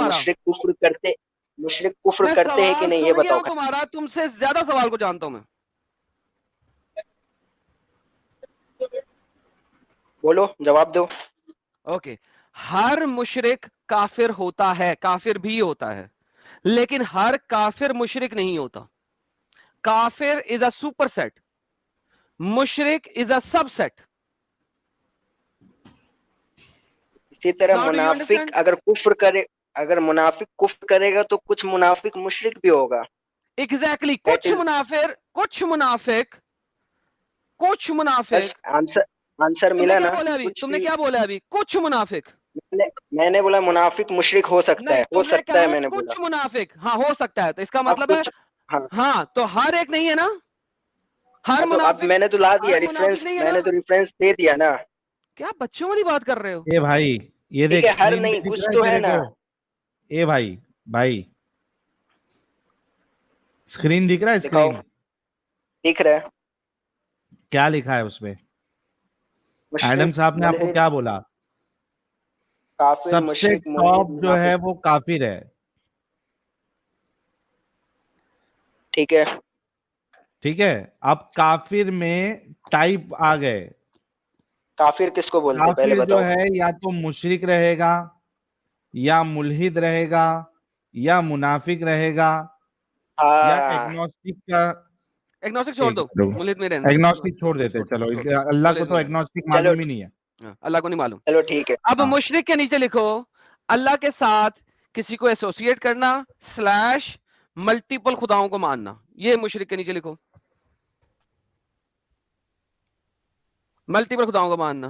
تمہارا, مشرک کفر میں کرتے ہیں کہ سوال نہیں یہ سن گیا بتاؤ. ہوں تمہارا, تم سے زیادہ سوال کو جانتا ہوں میں. بولو, جواب دو. اوکے, ہر مشرک کافر ہوتا ہے, کافر بھی ہوتا ہے, لیکن ہر کافر مشرک نہیں ہوتا. کافر از اے سپر سیٹ, مشرک از اے سب سیٹ. اسی طرح Now do you منافق understand? اگر منافق کفر کرے گا تو کچھ منافق مشرک بھی ہوگا. ایگزیکٹلی, That کچھ is منافق آنسر تم نے ملا کیا نا. بولا ابھی, کچھ تم نے بھی کیا بولا ابھی, کچھ منافق. میں نے بولا منافق مشرک ہو سکتا ہے, نہیں, ہو تم نے سکتا ہے, کہا میں نے بولا. کچھ منافق, ہاں ہو سکتا ہے, تو اس کا اب مطلب ہے کچھ, ہاں ہاں, تو ہر ایک نہیں ہے نا, ہر تو اب منافق, میں نے تو لا دیا ہر منافق ریفرنس, نہیں ہے میں نا. نے تو ریفرنس دے دیا نا. کیا بچوں والی بات کر رہے ہو؟ اے بھائی یہ ٹھیک دیکھ ہے, ہر اسکرین نہیں, پہ دکھ کچھ رہا ہے تو ہے تیرے نا. کو؟ اے بھائی اسکرین دکھ رہا ہے؟ دکھاؤ, اسکرین دکھ رہا ہے. کیا لکھا ہے اس میں؟ ایڈم مشرک, صاحب نے آپ کو ملحد, کیا بولا؟ کافر, سب سے مشرک, ٹاپ ملحد, جو ہے منافق. وہ کافر ہے. ٹھیک ہے, ٹھیک ہے, اب کافر میں ٹائپ آ گئے. کافر کس کو بولتے پہلے کافر جو بتاؤ. ہے یا تو مشرک رہے گا, یا ملحد رہے گا, یا منافق رہے گا, یا ہاں, ایگنوسٹک کا. ایگنوسٹک چھوڑ دو, ملحد میں رہنے دو, ایگنوسٹک چھوڑ دیتے, چلو اللہ کو ملحد تو میں ایگنوسٹک چلو معلوم ہی نہیں ہے. ہاں, اللہ کو نہیں معلوم. چلو ٹھیک ہے. اب ہاں. مشرک کے نیچے لکھو اللہ کے ساتھ کسی کو ایسوسیٹ کرنا سلیش ملٹیپل خداؤں کو ماننا, یہ مشرک کے نیچے لکھو, ملٹیپل خداؤں کو ماننا.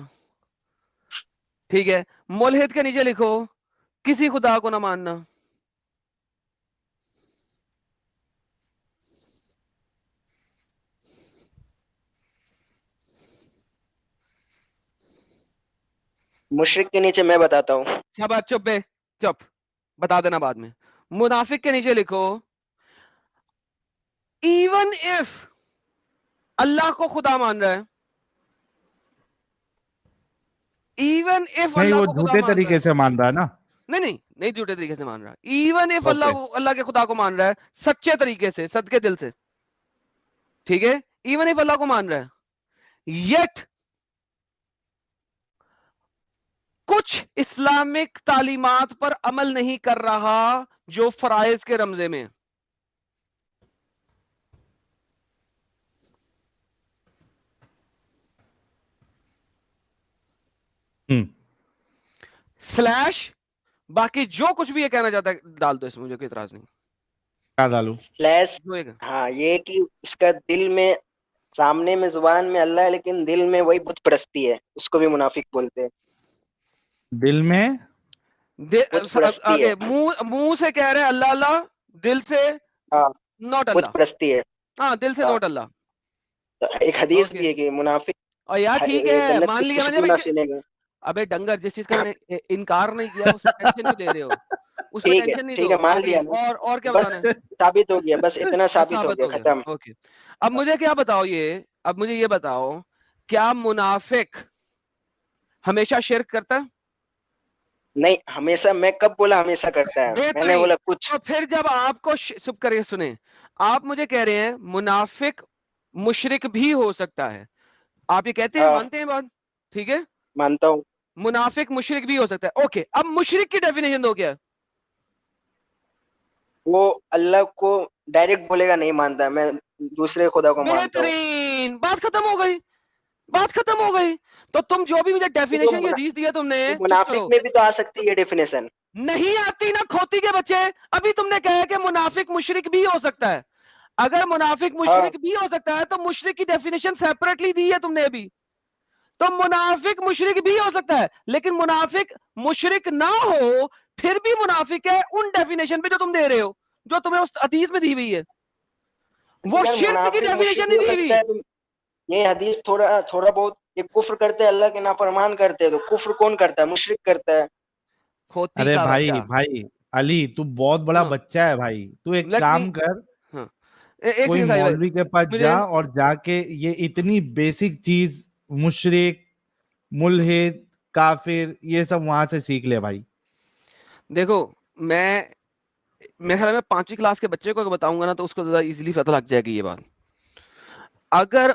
ٹھیک ہے, ملحد کے نیچے لکھو کسی خدا کو نہ ماننا. مشرک کے نیچے میں بتاتا ہوں. شاباش, چپ بے, چپ, بتا دینا بعد میں. منافق کے نیچے لکھو ایون اف اللہ کو خدا مان رہا ہے, ایون اف نہیں, اللہ وہ کو خدا جھوٹے مان رہا طریقے ہے, سے مان رہا ہے نا. نہیں جھوٹے طریقے سے مان رہا ہے, ایون اف اوکے, اللہ کے خدا کو مان رہا ہے سچے طریقے سے, صدقے دل سے. ٹھیک ہے, ایون اف اللہ کو مان رہا ہے, یٹ کچھ اسلامک تعلیمات پر عمل نہیں کر رہا جو فرائض کے رمزے میں. سلیش باقی جو کچھ بھی یہ کہنا چاہتا ہے ڈال دو اس میں, مجھے کوئی اعتراض نہیں. کیا ڈالوں؟ فلیش, جو ایک ہاں, یہ کہ اس کا دل میں, سامنے میں زبان میں اللہ ہے لیکن دل میں وہی بت پرستی ہے, اس کو بھی منافق بولتے ہیں. دل میں بت پرستی ہے. آگے منہ سے کہہ رہے اللہ اللہ, دل سے ہاں, نوٹ بت اللہ. پرستی ہے. ہاں, دل سے ہاں, نوٹ اللہ. تو ایک حدیث اوکے, بھی ہے کہ منافق اور یار ٹھیک ہے جنت مان کی لیا میں نے خوشبو بھائی. نہ سنے گا. ابے ڈنگر, جس چیز کا میں نے انکار نہیں کیا اس پہ ٹینشن کیوں لے رہے ہو, اس پہ ٹینشن نہیں ٹھیک دو. ہے, مان آگے لیا نا, اور کیا بس بتانا ہے؟ ثابت ہو گیا, بس اتنا ثابت ہو ثابت گیا, ہو گیا. ختم. اوکے, اب مجھے کیا بتاؤ, اب مجھے یہ بتاؤ, کیا منافق ہمیشہ شرک کرتا ہے؟ نہیں, ہمیشہ, میں کب بولا ہمیشہ کرتا ہے؟ میں نے بہترین. بولا کچھ. تو پھر جب آپ کو سب کر کے سنیں, آپ مجھے کہہ رہے ہیں منافق مشرک بھی ہو سکتا ہے, آپ یہ کہتے ہیں, ہاں, مانتے ہیں بات, ٹھیک ہے, مانتا ہوں. منافق مشرک بھی ہو سکتا ہے. اوکے, اب مشرک کی ڈیفینیشن دو کیا؟ وہ اللہ کو ڈائریکٹ بولے گا نہیں مانتا, میں دوسرے خدا کو مانتا ہوں. بہترین, بات ختم ہو گئی, بات ختم ہو گئی. تو تم جو بھی مجھے ڈیفینیشن کی حدیث دیا تم نے, تو چپ کرو. منافق میں بھی تو آ سکتی ہے ڈیفینیشن. نہیں آتی نا کھوتی کے بچے. ابھی تم نے کہا کہ منافق مشرک بھی ہو سکتا ہے. اگر منافق ہاں, مشرک بھی ہو سکتا ہے تو مشرک کی ڈیفینیشن سیپریٹلی دی ہے تم نے ابھی. تو منافق مشرک بھی ہو سکتا ہے, لیکن منافق مشرک نہ ہو پھر بھی منافق ہے ان ڈیفینیشن پہ جو تم دے رہے ہو, جو تمہیں اس حدیث میں دی ہوئی ہے. وہ اگر شرک کی منافق ڈیفینیشن مشرک ہو نہیں دی سکتا ہوئی. ہے تو یہ حدیث تھوڑا بہت, یہ کفر کرتے ہیں, اللہ کے نافرمان کرتے ہیں, تو کفر کون کرتا ہے؟ مشرک کرتا ہے. کھوتی ارے کا بچہ. بھائی علی, تو بہت بڑا ہاں, بچہ ہے بھائی. تو ایک لیٹ می, کام کر, ہاں, ایک کوئی سیکنڈ ساحل بھائی, مولوی کے پاس مجھے جا اور جا کے یہ اتنی بیسک چیز, مشرک, ملحد, کافر, یہ سب وہاں سے سیکھ لے بھائی. دیکھو میں میرے خیال میں 5ویں کلاس کے بچے کو اگر بتاؤں گا نا تو اس کو زیادہ ایزیلی پتہ لگ جائے گی یہ بات. اگر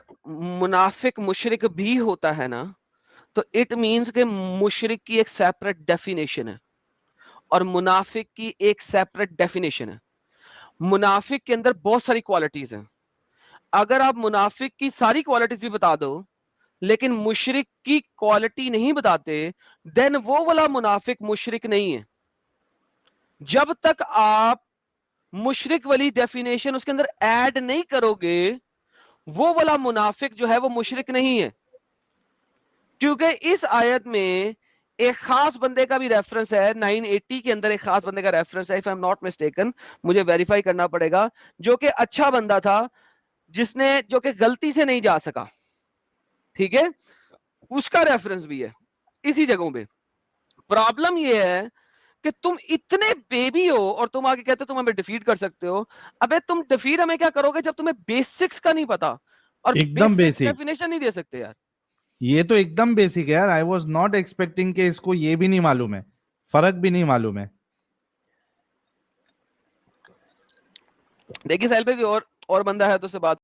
منافق مشرک بھی ہوتا ہے نا تو اٹ مینس کہ مشرک کی ایک سیپریٹ ڈیفینیشن ہے اور منافق کی ایک سیپریٹ ڈیفینیشن ہے. منافق کے اندر بہت ساری کوالٹیز ہیں. اگر آپ منافق کی ساری کوالٹیز بھی بتا دو لیکن مشرک کی کوالٹی نہیں بتاتے دین وہ والا منافق مشرک نہیں ہے. جب تک آپ مشرک والی ڈیفینیشن اس کے اندر ایڈ نہیں کرو گے وہ والا منافق جو ہے وہ مشرک نہیں ہے. کیونکہ اس آیت میں ایک خاص بندے کا بھی ریفرنس ہے 980 کے اندر ایک خاص بندے کا ریفرنس ہے if I'm not mistaken, مجھے ویریفائی کرنا پڑے گا, جو کہ اچھا بندہ تھا جس نے جو کہ غلطی سے نہیں جا سکا. ٹھیک ہے, اس کا ریفرنس بھی ہے اسی جگہوں پہ. پرابلم یہ ہے کہ تم اتنے بیبی ہو اور تم آگے کہتے ہو تم ہمیں ڈیفیٹ کر سکتے ہو. ابے تم ڈیفیٹ ہمیں کیا کرو گے جب تمہیں بیسکس کا نہیں پتا اور ایک دم بیسک basic. ڈیفینیشن نہیں دے سکتے یار. یہ تو ایک دم بیسک ہے یار. آئی واز ناٹ ایکسپیکٹنگ کہ اس کو یہ بھی نہیں معلوم ہے, فرق بھی نہیں معلوم ہے. دیکھیے سہیل پہ بھی اور بندہ ہے تو اس سے بات